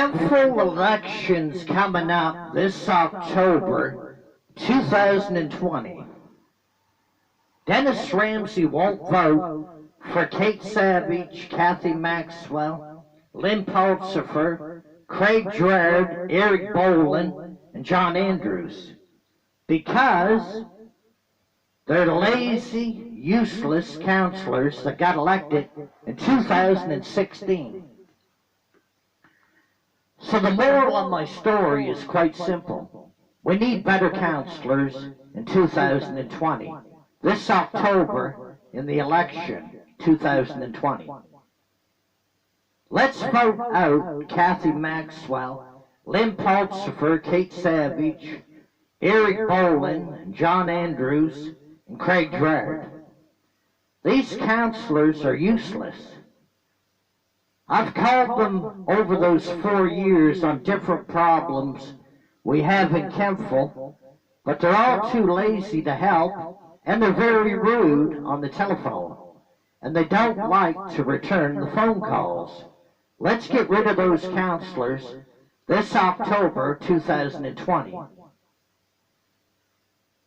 Kentville elections coming up this October 2020. Dennis Ramsay won't vote for Kate Savage, Kathy Maxwell, Lynn Pulsifer, Craig Gerard, Eric Bolin, and John Andrews because they're lazy, useless counselors that got elected in 2016. So the moral of my story is quite simple. We need better counselors in 2020. This October in the election 2020. Let's vote out Kathy Maxwell, Lynn Pulsifer, Kate Savage, Eric Bolin, John Andrews, and Craig Gerard. These counselors are useless. I've called them over those 4 years on different problems we have in Kentville, but they're all too lazy to help, and they're very rude on the telephone, and they don't like to return the phone calls. Let's get rid of those counselors this October 2020.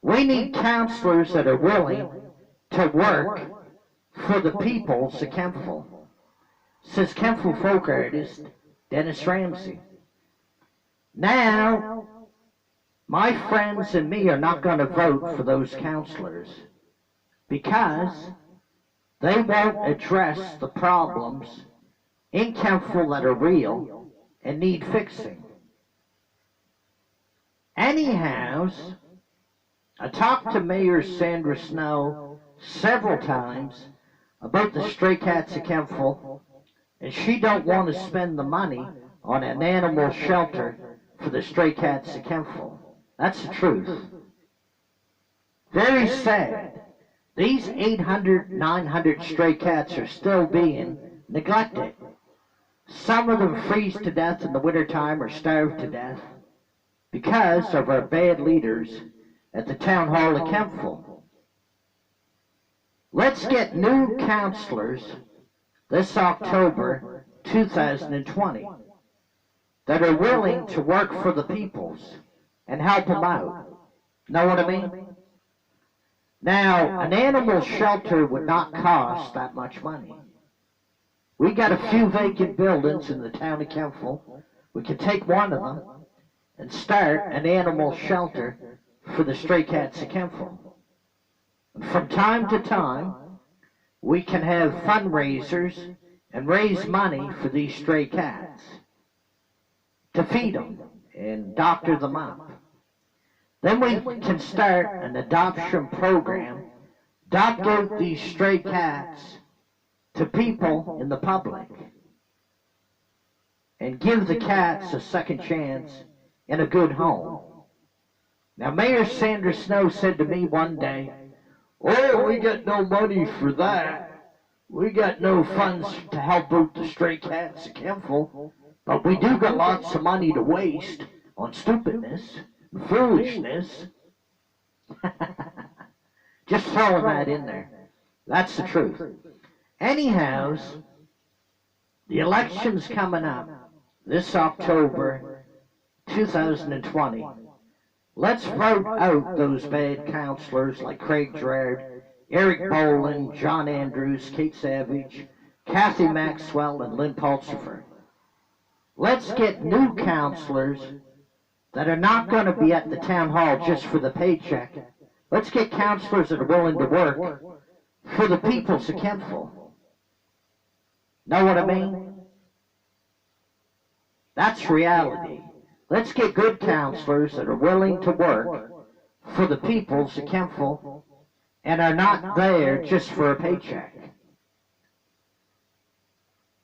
We need counselors that are willing to work for the peoples of Kentville. Says Kentville folk artist Dennis Ramsay. Now, my friends and me are not going to vote for those counselors because they won't address the problems in Kentville that are real and need fixing. Anyhow, I talked to Mayor Sandra Snow several times about the stray cats of Kentville, and she don't want to spend the money on an animal shelter for the stray cats of Kentville. That's the truth. Very sad. These 800, 900 stray cats are still being neglected. Some of them freeze to death in the wintertime or starve to death because of our bad leaders at the town hall of Kentville. Let's get new counselors this October 2020 that are willing to work for the peoples and help them out. Know what I mean? Now, an animal shelter would not cost that much money. We got a few vacant buildings in the town of Kentville. We could take one of them and start an animal shelter for the stray cats of Kentville. And from time to time, we can have fundraisers and raise money for these stray cats to feed them and doctor them up. Then we can start an adoption program, adopt out these stray cats to people in the public, and give the cats a second chance in a good home. Now, Mayor Sandra Snow said to me one day, "Oh, we got no money for that. We got no funds to help out the stray cats of Kentville, but we do got lots of money to waste on stupidness and foolishness." Just throwing that in there. That's the truth. Anyhow, the election's coming up this October 2020. Let's vote out those bad counselors like Craig Gerard, Eric Bolin, John Andrews, Kate Savage, Kathy Maxwell, and Lynn Pulsifer. Let's get new counselors that are not going to be at the town hall just for the paycheck. Let's get counselors that are willing to work for the peoples of Kentville. Know what I mean? That's reality. Let's get good counselors that are willing to work for the peoples of Kentville and are not there just for a paycheck.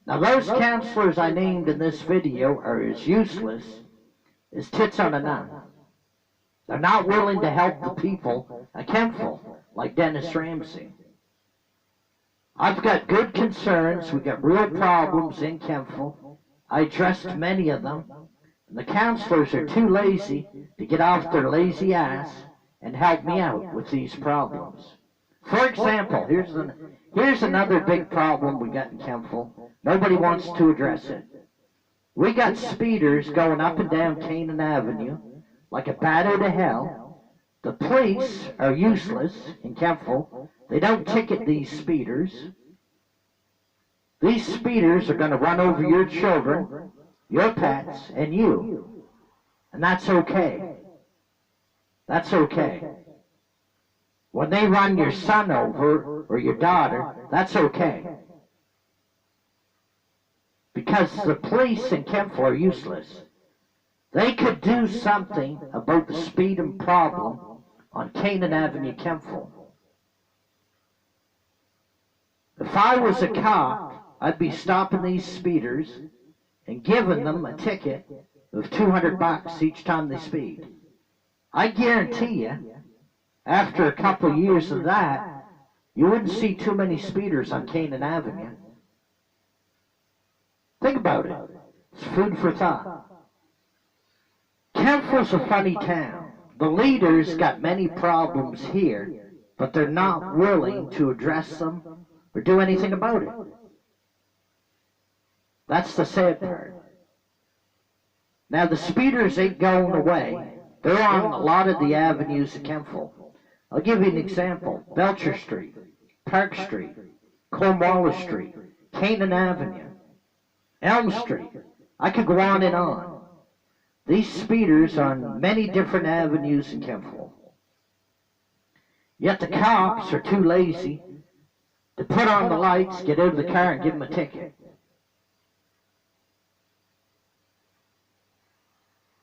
Now, those counselors I named in this video are as useless as tits on a nun. They're not willing to help the people of Kentville like Dennis Ramsay. I've got good concerns. We've got real problems in Kentville. I addressed many of them. And the counselors are too lazy to get off their lazy ass and help me out with these problems. For example, here's another big problem we got in Kentville. Nobody wants to address it. We got speeders going up and down Canaan Avenue like a bat out of hell. The police are useless in Kentville. They don't ticket these speeders. These speeders are going to run over your children, your pets, and you. And that's okay. That's okay. When they run your son over or your daughter, that's okay. Because the police in Kentville are useless. They could do something about the speeding problem on Canaan Avenue, Kentville. If I was a cop, I'd be stopping these speeders and giving them a ticket of $200 each time they speed. I guarantee you, after a couple of years of that, you wouldn't see too many speeders on Canaan Avenue. Think about it. It's food for thought. Kentville's a funny town. The leaders got many problems here, but they're not willing to address them or do anything about it. That's the sad part. Now, the speeders ain't going away. They're on a lot of the avenues of Kentville. I'll give you an example. Belcher Street, Park Street, Cornwallis Street, Canaan Avenue, Elm Street. I could go on and on. These speeders are on many different avenues in Kentville. Yet the cops are too lazy to put on the lights, get out of the car, and give them a ticket.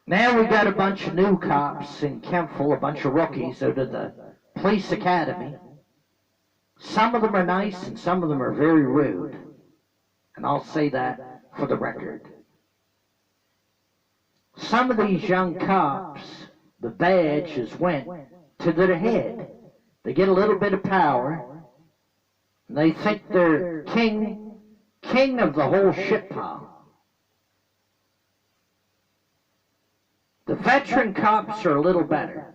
Now we've got a bunch of new cops in Kentville, a bunch of rookies out of the police academy. Some of them are nice and some of them are very rude. And I'll say that for the record. Some of these young cops, the badges went to their head. They get a little bit of power, and they think they're king of the whole shit pile. The veteran cops are a little better.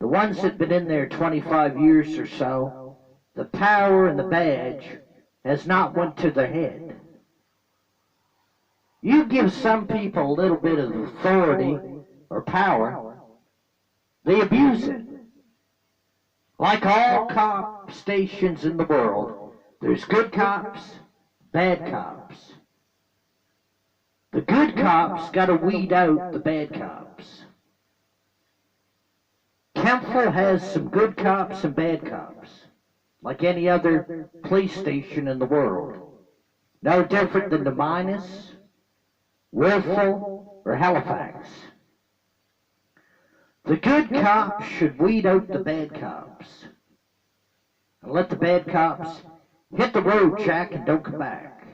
The ones that have been in there 25 years or so, the power and the badge has not went to their head. You give some people a little bit of authority or power, they abuse it. Like all cop stations in the world, there's good cops, bad cops. The good cops got to weed out the bad cops. Kentville has some good cops and bad cops, like any other police station in the world. No different than the Minus, Wolfville, or Halifax. The good cops should weed out the bad cops and let the bad cops hit the road, Jack, and don't come back.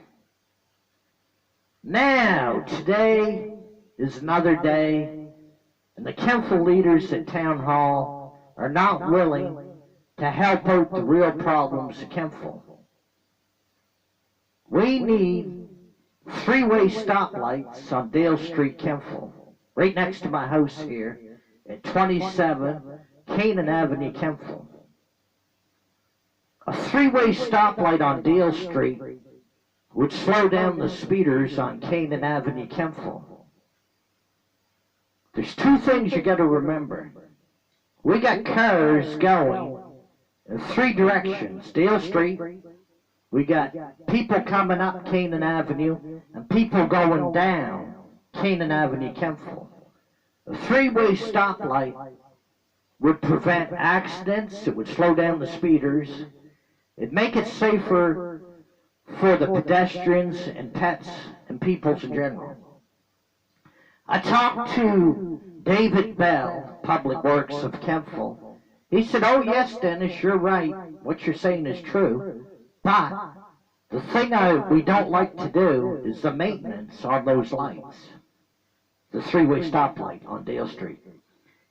Now, today is another day, and the Kentville leaders at Town Hall are not willing to help out the real problems of Kentville. We need three-way stoplights on Dale Street, Kentville, right next to my house here at 27 Canaan Avenue, Kentville. A three-way stoplight on Dale Street would slow down the speeders on Canaan Avenue, Kentville. There's two things you got to remember. We got cars going in three directions. Dale Street, we got people coming up Canaan Avenue, and people going down Canaan Avenue, Kentville. A three-way stoplight would prevent accidents, it would slow down the speeders, it'd make it safer for the pedestrians and pets and peoples in general. I talked to David Bell, Public Works of Kentville. He said, "Oh yes, Dennis, you're right. What you're saying is true. But the thing we don't like to do is the maintenance on those lights. The three-way stoplight on Dale Street."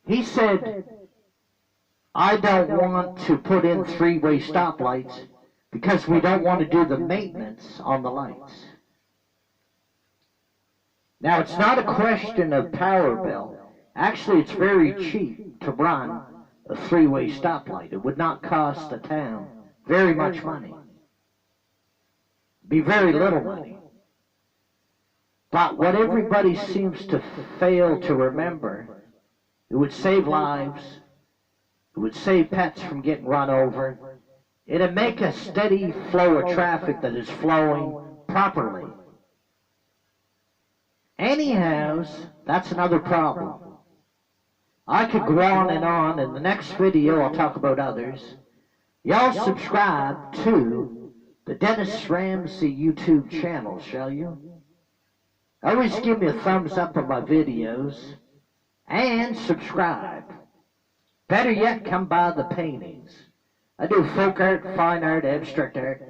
He said, "I don't want to put in three-way stoplights because we don't want to do the maintenance on the lights." Now, it's not a question of power bill. Actually, it's very cheap to run a three-way stoplight. It would not cost the town very much money. Be very little money. But what everybody seems to fail to remember, it would save lives, it would save pets from getting run over, it'd make a steady flow of traffic that is flowing properly. Anyhows, that's another problem. I could go on, and in the next video I'll talk about others. Y'all subscribe to the Dennis Ramsay YouTube channel, shall you? Always give me a thumbs up on my videos, and subscribe. Better yet, come buy the paintings. I do folk art, fine art, abstract art.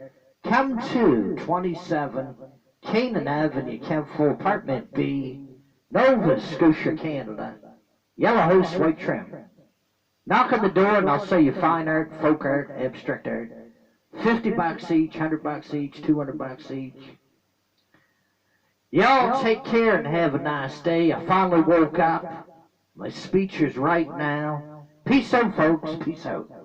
Come to 27 Canaan Avenue, Kentville, Apartment B, Nova Scotia, Canada. Yellow house, white trim. Knock on the door and I'll show you fine art, folk art, abstract art. $50 each, $100 each, $200 each. Y'all take care and have a nice day. I finally woke up. My speech is right now. Peace out, folks. Peace out.